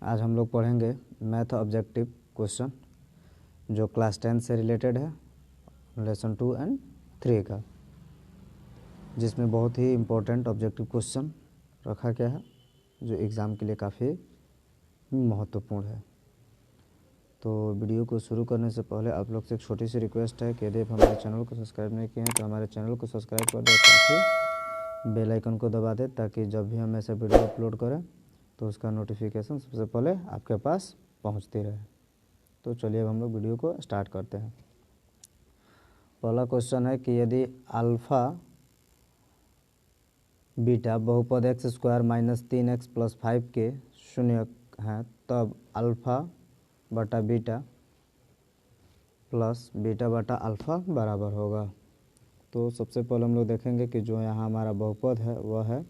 आज हम लोग पढ़ेंगे मैथ ऑब्जेक्टिव क्वेश्चन जो क्लास 10 से रिलेटेड है, लेसन 2 एंड 3 का, जिसमें बहुत ही इम्पोर्टेंट ऑब्जेक्टिव क्वेश्चन रखा गया है जो एग्ज़ाम के लिए काफ़ी महत्वपूर्ण है। तो वीडियो को शुरू करने से पहले आप लोग से एक छोटी सी रिक्वेस्ट है कि यदि आप हमारे चैनल को सब्सक्राइब नहीं किए हैं तो हमारे चैनल को सब्सक्राइब कर दें, साथ ही बेल आइकन को दबा दें ताकि जब भी हम ऐसा वीडियो अपलोड करें तो उसका नोटिफिकेशन सबसे पहले आपके पास पहुंचती रहे। तो चलिए अब हम लोग वीडियो को स्टार्ट करते हैं। पहला क्वेश्चन है कि यदि अल्फ़ा बीटा बहुपद x square minus 3x plus 5 के शून्य हैं तब अल्फ़ा बटा बीटा प्लस बीटा बटा अल्फ़ा बराबर होगा। तो सबसे पहले हम लोग देखेंगे कि जो यहाँ हमारा बहुपद है वह है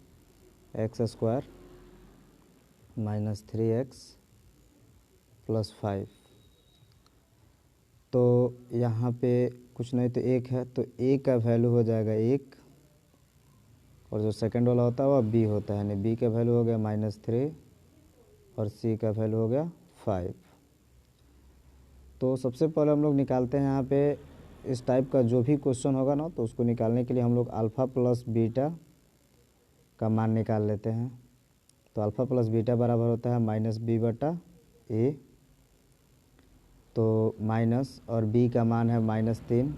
x square minus 3x plus 5। तो यहाँ पे कुछ नहीं तो एक है, तो a का वैल्यू हो जाएगा 1 और जो सेकंड वाला होता है वह b होता है, यानी b का वैल्यू हो गया -3 और c का वैल्यू हो गया 5। तो सबसे पहले हम लोग निकालते हैं यहाँ पे इस टाइप का जो भी क्वेश्चन होगा ना, तो उसको निकालने के लिए हम लोग अल्फ़ा प्लस बीटा का मान निकाल लेते हैं। तो अल्फ़ा प्लस बीटा बराबर होता है -b बटा a, तो माइनस और b का मान है -3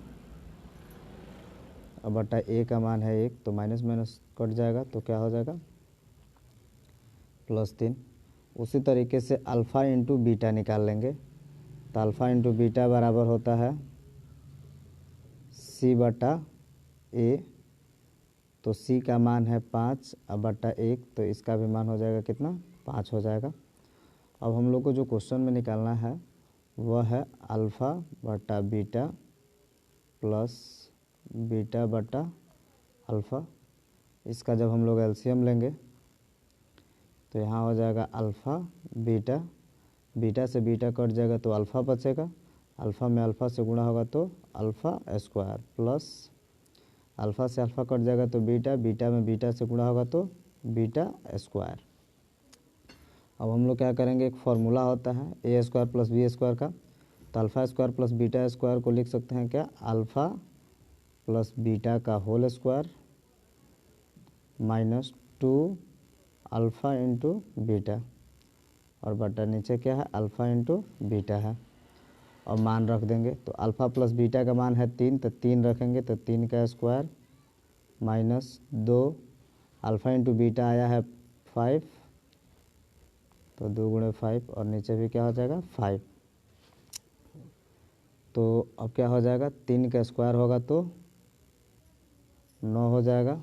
और बटा a का मान है 1, तो माइनस माइनस कट जाएगा तो क्या हो जाएगा +3। उसी तरीके से अल्फ़ा इंटू बीटा निकाल लेंगे, तो अल्फ़ा इंटू बीटा बराबर होता है c बटा a, तो c का मान है 5 और बटा 1, तो इसका भी मान हो जाएगा कितना 5 हो जाएगा। अब हम लोग को जो क्वेश्चन में निकालना है वह है अल्फ़ा बटा बीटा प्लस बीटा बटा अल्फ़ा। इसका जब हम लोग एलसीएम लेंगे तो यहाँ हो जाएगा अल्फ़ा बीटा, बीटा से बीटा कट जाएगा तो अल्फ़ा बचेगा, अल्फ़ा में अल्फ़ा से गुणा होगा तो अल्फ़ा स्क्वायर प्लस अल्फ़ा से अल्फ़ा कट जाएगा तो बीटा, बीटा में बीटा से गुणा होगा तो बीटा स्क्वायर। अब हम लोग क्या करेंगे, एक फार्मूला होता है A square plus B square का, तो alpha square plus beta square को लिख सकते हैं क्या अल्फ़ा प्लस बीटा का whole square -2 alpha into beta और बटा नीचे क्या है अल्फ़ा इंटू बीटा है। और मान रख देंगे, तो अल्फ़ा प्लस बीटा का मान है 3, तो 3 रखेंगे तो 3 का स्क्वायर -2 अल्फ़ा इंटू बीटा आया है 5, तो 2 गुणे 5 और नीचे भी क्या हो जाएगा 5। तो अब क्या हो जाएगा 3 का स्क्वायर होगा तो 9 हो जाएगा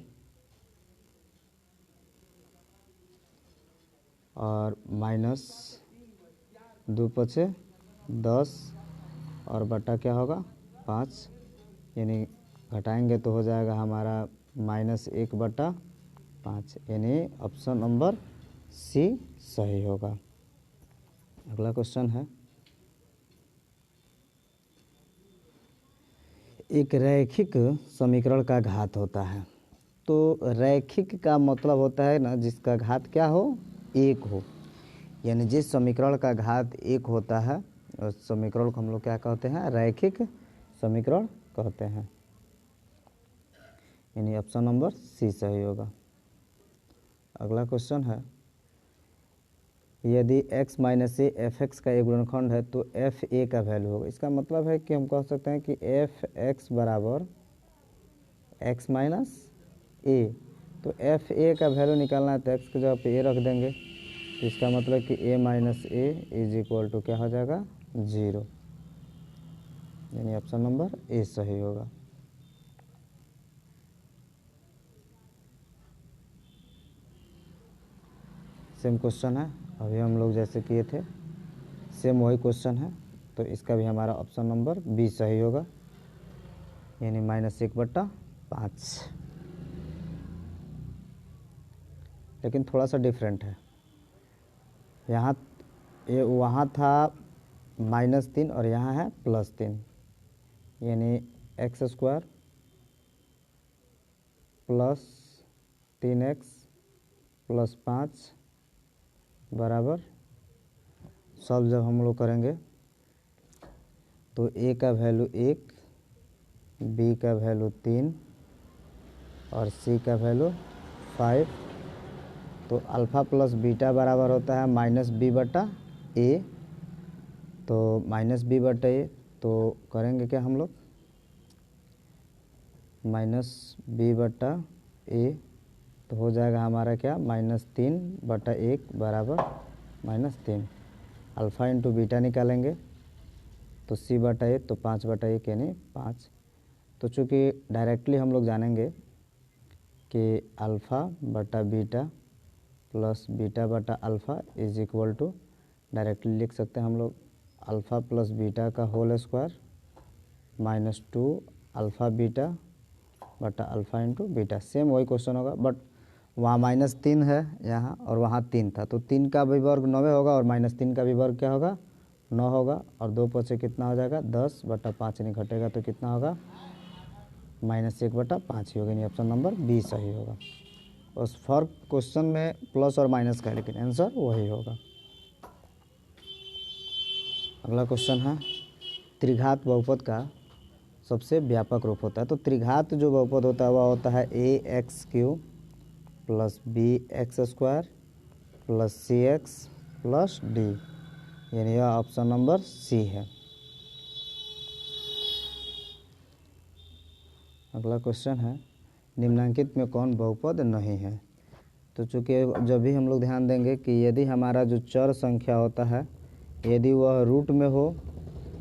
और -2 पचे 10 और बटा क्या होगा 5, यानी घटाएंगे तो हो जाएगा हमारा -1 बटा 5, यानी ऑप्शन नंबर सी सही होगा। अगला क्वेश्चन है, एक रैखिक समीकरण का घात होता है। तो रैखिक का मतलब होता है ना जिसका घात क्या हो 1 हो, यानी जिस समीकरण का घात 1 होता है उस समीकरण को हम लोग क्या कहते हैं रैखिक समीकरण कहते हैं, यानी ऑप्शन नंबर सी सही होगा। अगला क्वेश्चन है, यदि x minus A F x का एक गुणनखंड है तो एफ ए का वैल्यू होगा। इसका मतलब है कि हम कह सकते हैं कि एफ एक्स बराबर एक्स माइनस ए, तो एफ ए का वैल्यू निकालना है तो एक्स की जगह पे ए रख देंगे, तो इसका मतलब कि a minus A is equal to क्या हो जाएगा 0, यानी ऑप्शन नंबर ए सही होगा। सेम क्वेश्चन है, अभी हम लोग जैसे किए थे सेम वही क्वेश्चन है, तो इसका भी हमारा ऑप्शन नंबर बी सही होगा, यानी -1 बटा 5। लेकिन थोड़ा सा डिफरेंट है, यहाँ ये वहाँ था -3 और यहाँ है +3, यानी x square plus 3x plus 5 बराबर सॉल्व जब हम लोग करेंगे तो ए का वैल्यू 1, बी का वैल्यू 3 और सी का वैल्यू 5। तो अल्फ़ा प्लस बीटा बराबर होता है -b/a। तो -b/a तो करेंगे क्या हम लोग, -b/a तो हो जाएगा हमारा क्या, -3/1 बराबर -3। अल्फ़ा इंटू बीटा निकालेंगे तो c/a तो 5/1 यानी 5। तो चूँकि डायरेक्टली हम लोग जानेंगे कि अल्फ़ा बटा बीटा प्लस बीटा बटा alpha is equal to, directly लिख सकते हैं हम लोग अल्फ़ा प्लस बीटा का होल स्क्वायर -2 अल्फ़ा बीटा बटा अल्फ़ा इंटू बीटा। सेम वही क्वेश्चन होगा, बट वहाँ -3 है यहाँ और वहाँ 3 था, तो 3 का भी वर्ग 9 होगा और -3 का भी वर्ग क्या होगा, 9 होगा। और 2 5 से कितना हो जाएगा, 10/5 नहीं घटेगा तो कितना होगा, -1/5 ही होगा। यानी ऑप्शन नंबर बी सही होगा। उस फर्क क्वेश्चन में प्लस और माइनस का, लेकिन आंसर वही होगा। अगला क्वेश्चन है, त्रिघात बहुपद का सबसे व्यापक रूप होता है। तो त्रिघात जो बहुपद होता है वह होता है ax³ plus bx² plus cx plus d, यानी यह ऑप्शन नंबर सी है। अगला क्वेश्चन है, निम्नलिखित में कौन बहुपद नहीं है। तो चूँकि जब भी हम लोग ध्यान देंगे कि यदि हमारा जो चर संख्या होता है यदि वह रूट में हो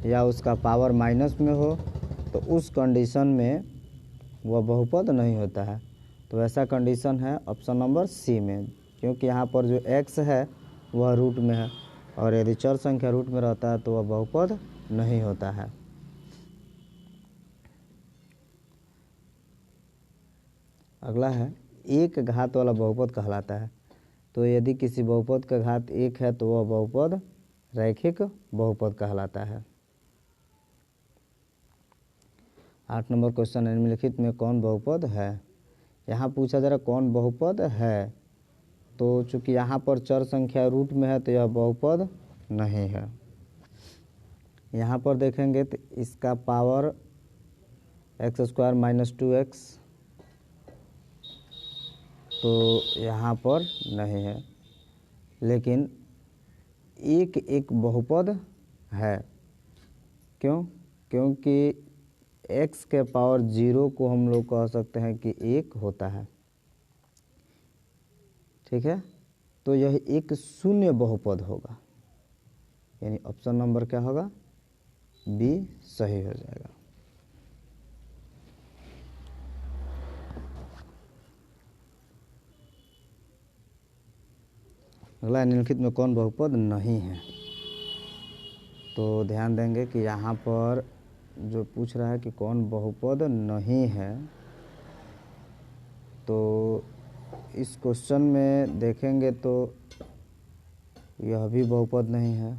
या उसका पावर माइनस में हो तो उस कंडीशन में वह बहुपद नहीं होता है। तो ऐसा कंडीशन है ऑप्शन नंबर सी में, क्योंकि यहाँ पर जो x है वह रूट में है और यदि चर संख्या रूट में रहता है तो वह बहुपद नहीं होता है। अगला है, एक घात वाला बहुपद कहलाता है। तो यदि किसी बहुपद का घात 1 है तो वह बहुपद रैखिक बहुपद कहलाता है। 8 नंबर क्वेश्चन, निम्नलिखित में कौन बहुपद है। यहाँ पूछा जा रहा कौन बहुपद है, तो चूँकि यहाँ पर चर संख्या रूट में है तो यह बहुपद नहीं है। यहाँ पर देखेंगे तो इसका पावर x² - 2x, तो यहाँ पर नहीं है, लेकिन एक बहुपद है। क्यों, क्योंकि x के पावर 0 को हम लोग कह सकते हैं कि 1 होता है, ठीक है। तो यह एक शून्य बहुपद होगा, यानी ऑप्शन नंबर क्या होगा, बी सही हो जाएगा। अगला, निम्नलिखित में कौन बहुपद नहीं है। तो ध्यान देंगे कि यहाँ पर जो पूछ रहा है कि कौन बहुपद नहीं है, तो इस क्वेश्चन में देखेंगे तो यह भी बहुपद नहीं है।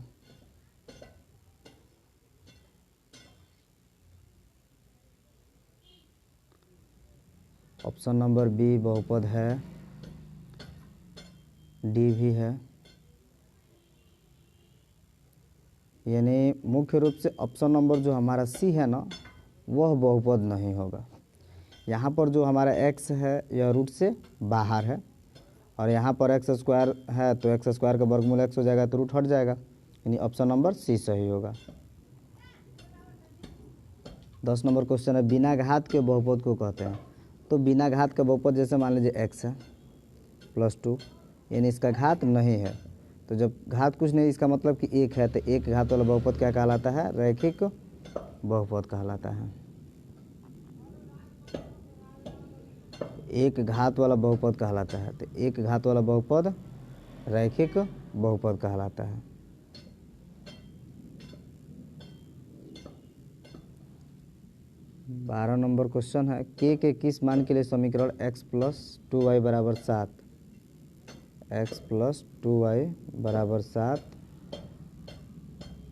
ऑप्शन नंबर बी बहुपद है, डी भी है, यानी मुख्य रूप से ऑप्शन नंबर जो हमारा सी है ना वह बहुपद नहीं होगा। यहाँ पर जो हमारा x है यह रूट से बाहर है और यहाँ पर x² है तो x² का वर्गमूल x हो जाएगा तो रूट हट जाएगा, यानी ऑप्शन नंबर सी सही होगा। 10 नंबर क्वेश्चन है, बिना घात के बहुपद को कहते हैं। तो बिना घात का बहुपद जैसे मान लीजिए x है +2, यानी इसका घात नहीं है। तो जब घात कुछ नहीं इसका मतलब कि 1 है, तो एक घात वाला बहुपद क्या कहलाता है, रैखिक बहुपद कहलाता है। एक घात वाला बहुपद कहलाता है, तो एक घात वाला बहुपद रैखिक बहुपद कहलाता है। बारह नंबर क्वेश्चन है, के किस मान के लिए समीकरण x + 2y = 7, x + 2y = 7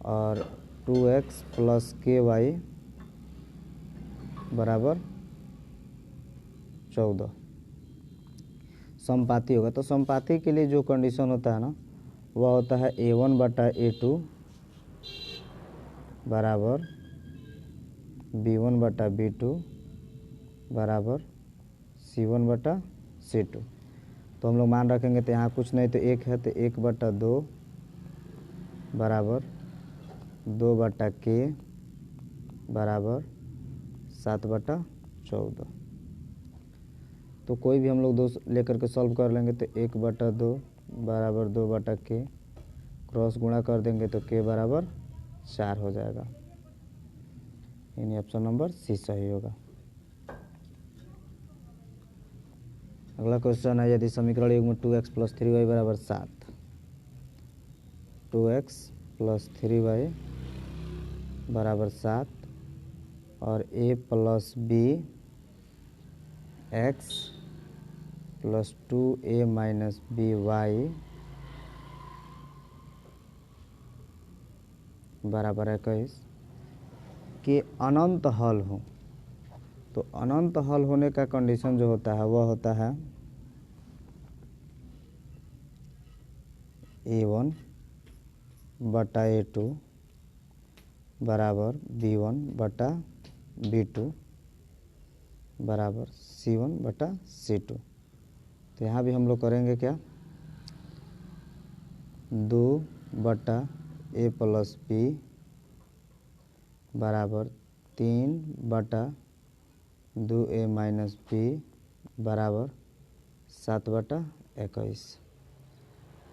और 2x + ky = 14 समपाती होगा। तो समपाती के लिए जो कंडीशन होता है ना वह होता है A1/A2 बराबर B1/B2 बराबर C1/C2। तो हम लोग मान रखेंगे तो यहाँ कुछ नहीं तो 1 है, तो 1/2 बराबर 2/K बराबर 7/14। तो कोई भी हम लोग दो लेकर के सॉल्व कर लेंगे तो 1/2 बराबर 2/K, क्रॉस गुणा कर देंगे तो K बराबर 4 हो जाएगा, यानी ऑप्शन नंबर सी सही होगा। अगला क्वेश्चन है, यदि समीकरण युग्म 2x + 3y बराबर 7, 2x + 3y बराबर 7 और a + b x + 2a - by बराबर 21 के अनंत हल हो, तो अनंत हल होने का कंडीशन जो होता है वह होता है A1/A2 बराबर B1/B2 बराबर C1/C2। तो यहाँ भी हम लोग करेंगे क्या, 2/A + B बराबर 3/2a - b बराबर 7/21।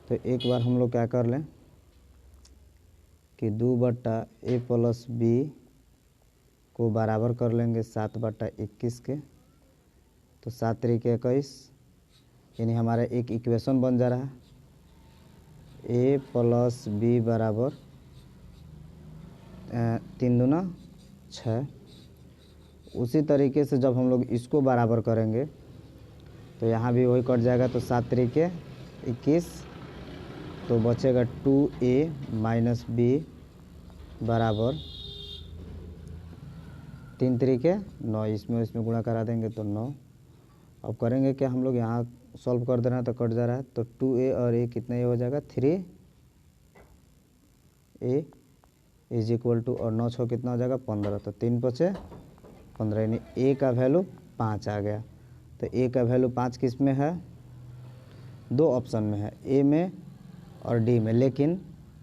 तो एक बार हम लोग क्या कर लें कि 2/A + B को बराबर कर लेंगे 7/21 के, तो 7 × 21, यानी हमारा एक इक्वेशन बन जा रहा है A + B बराबर 3 दूना 6। उसी तरीके से जब हम लोग इसको बराबर करेंगे तो यहाँ भी वही कट जाएगा, तो 7 × 21, तो बचेगा 2a - b बराबर 3 × 9, इसमें गुणा करा देंगे तो 9। अब करेंगे क्या, हम लोग यहाँ सॉल्व कर देना तो कट जा रहा है, तो 2a और a कितना ये हो जाएगा 3a = और 9 6 कितना हो जाएगा 15, तो 3 × 5 = 15, यानी a का वैल्यू 5 आ गया। तो a का वैल्यू 5 किस में है, दो ऑप्शन में है, a में और d में, लेकिन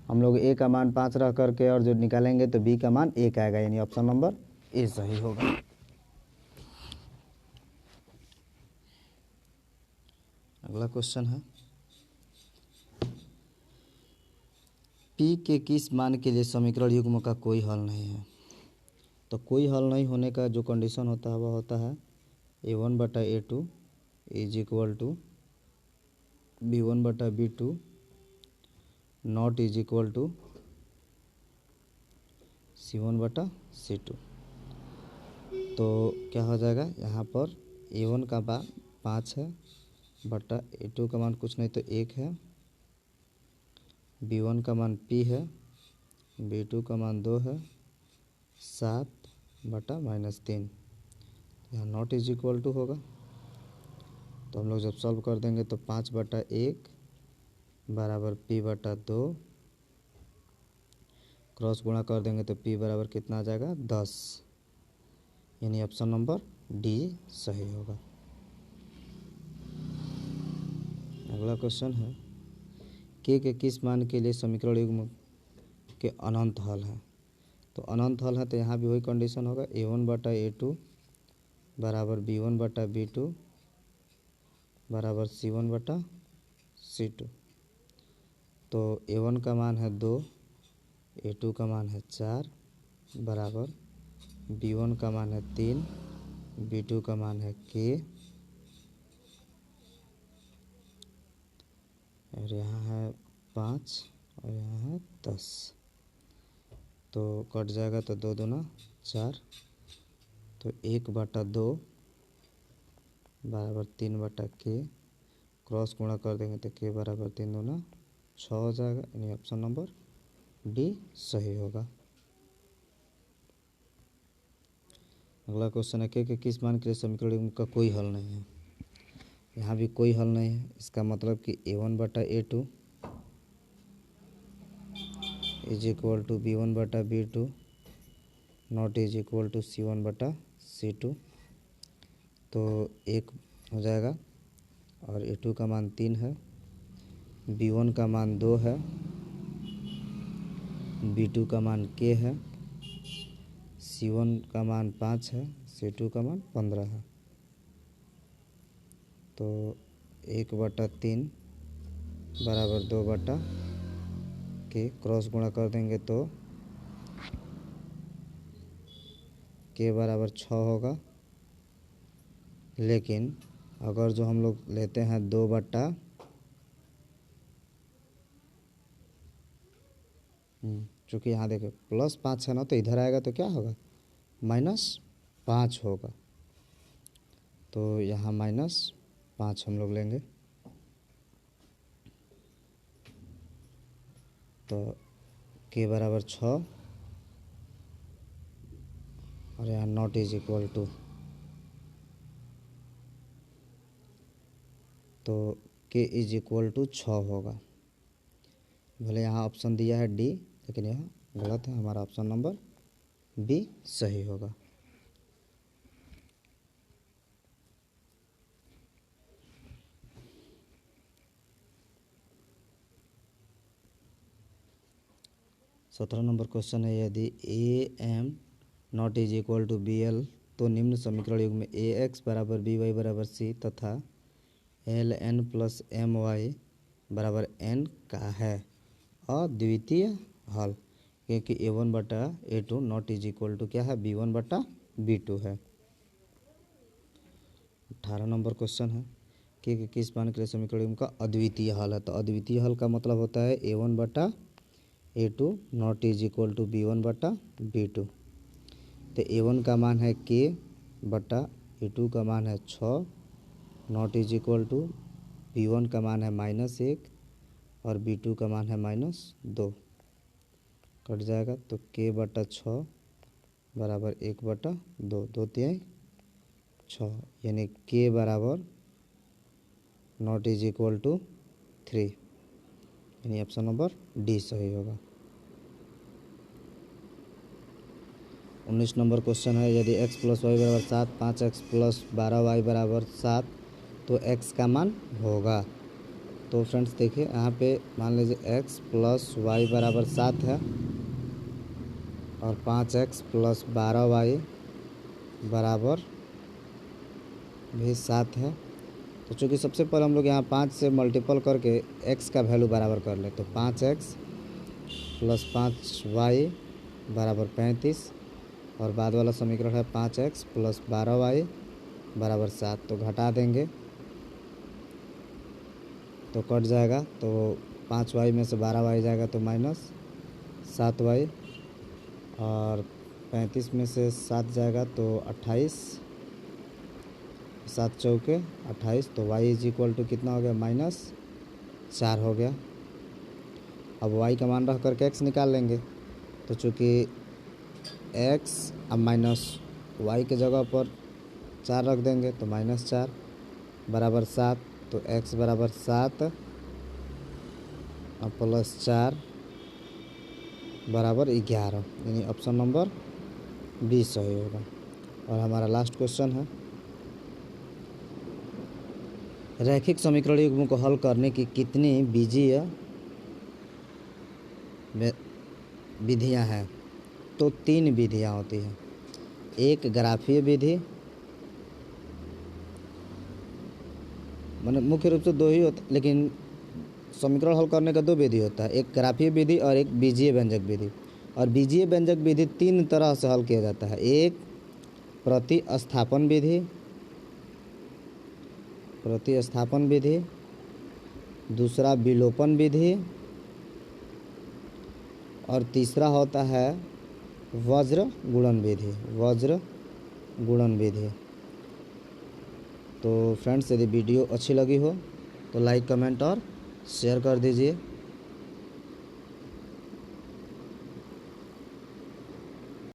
हम लोग a का मान 5 रख करके और जो निकालेंगे तो b का मान 1 आएगा, यानी ऑप्शन नंबर ए सही होगा। अगला क्वेश्चन है, p के किस मान के लिए समीकरण युग्म का कोई हल नहीं है। तो कोई हल नहीं होने का जो कंडीशन होता है वह होता है A1/A2 = B1/B2 नॉट = C1/C2। तो क्या हो जाएगा, यहाँ पर A1 का मान 5 है बटा A2 का मान कुछ नहीं तो 1 है, B1 का मान P है, B2 का मान 2 है, 7/-3, यहाँ नॉट = होगा। तो हम लोग जब सॉल्व कर देंगे तो 5/1 बराबर P/2, क्रॉस गुणा कर देंगे तो P बराबर कितना आ जाएगा 10, यानी ऑप्शन नंबर डी सही होगा। अगला क्वेश्चन है, के किस मान के लिए समीकरण युग्म के अनंत हल है। तो अनंत हल है तो यहाँ भी वही कंडीशन होगा A1/A2 बराबर B1/B2 बराबर C1/C2। तो A1 का मान है 2, A2 का मान है 4 बराबर B1 का मान है 3, B2 का मान है K और यहाँ है 5 और यहाँ है 10, तो कट जाएगा तो 2 दूना 4, तो 1/2 बराबर 3/K, क्रॉस गुणा कर देंगे तो K बराबर 3 दूना 6 हो जाएगा, यानी ऑप्शन नंबर डी सही होगा। अगला क्वेश्चन है, के किस मान के लिए समीकरण का कोई हल नहीं है। यहाँ भी कोई हल नहीं है, इसका मतलब कि A1/A2 is equal to B1 बटा B2 not is equal to C1 बटा C2, तो 1 हो जाएगा। और A2 का मान 3 है, B1 का मान 2 है, B2 का मान K है, C1 का मान 5 है, C2 का मान 15 है। तो 1/3 बराबर 2 K, क्रॉस गुणा कर देंगे तो K बराबर 6 होगा। लेकिन अगर जो हम लोग लेते हैं 2 बटा चूँकि यहाँ देखो +5 है ना, तो इधर आएगा तो क्या होगा, -5 होगा। तो यहाँ -5 हम लोग लेंगे, तो K बराबर 6 और यहाँ नॉट इज इक्वल टू, तो K इज इक्वल टू 6 होगा। भले यहाँ ऑप्शन दिया है D, लेकिन यह गलत है, हमारा ऑप्शन नंबर B सही होगा। सत्रह नंबर क्वेश्चन है, यदि AM not is equal to BL तो निम्न समीकरण युग में AX बराबर BY बराबर C तथा LN प्लस MY बराबर N का है अद्वितीय हल, क्योंकि A1 बटा A2 not is equal to क्या है, B1 बटा B2 है। 18 नंबर क्वेश्चन है कि किस मान के लिए समीकरण का अद्वितीय हल है। तो अद्वितीय हल का मतलब होता है A1 बटा A2 not is equal to B1 बटा B2। तो A1 का मान है K बटा A2 का मान है 6 not is equal to B1 का मान है -1 और B2 का मान है -2, कट जाएगा। तो K बटा 6 बराबर 1/2, 2×3 = 6, यानी K बराबर नॉट इज इक्वल टू 3, यानी ऑप्शन नंबर D सही होगा। 19 नंबर क्वेश्चन है, यदि x + y बराबर 7, 5x + 12y बराबर 7 तो x का मान होगा। तो फ्रेंड्स देखिए यहाँ पे मान लीजिए x + y बराबर 7 है और 5x + 12y बराबर भी 7 है। तो चूँकि सबसे पहले हम लोग यहाँ 5 से मल्टीपल करके x का वैल्यू बराबर कर ले, तो 5x + 5y बराबर 35 और बाद वाला समीकरण है 5x + 12y बराबर 7, तो घटा देंगे तो कट जाएगा। तो 5y में से 12y जाएगा तो -7y और 35 में से 7 जाएगा तो 28, 7 चौके 28, तो y इज इक्वल टू कितना हो गया, -4 हो गया। अब y का मान रख करके x निकाल लेंगे, तो चूँकि x अब माइनस y के जगह पर 4 रख देंगे तो -4 बराबर 7, तो x बराबर 7 और +4 बराबर 11, यानी ऑप्शन नंबर B सही होगा। और हमारा लास्ट क्वेश्चन है, रैखिक समीकरण युग्म को हल करने की कितनी बीजीय विधियां हैं। तो 3 विधियां होती हैं, एक ग्राफीय विधि, मतलब मुख्य रूप से 2 ही होता, लेकिन समीकरण हल करने का 2 विधि होता है, एक ग्राफीय विधि और एक बीजीय व्यंजक विधि। और बीजीय व्यंजक विधि 3 तरह से हल किया जाता है, एक प्रतिस्थापन विधि, दूसरा विलोपन विधि और तीसरा होता है वज्र गुणन विधि। तो फ्रेंड्स यदि वीडियो अच्छी लगी हो तो लाइक, कमेंट और शेयर कर दीजिए।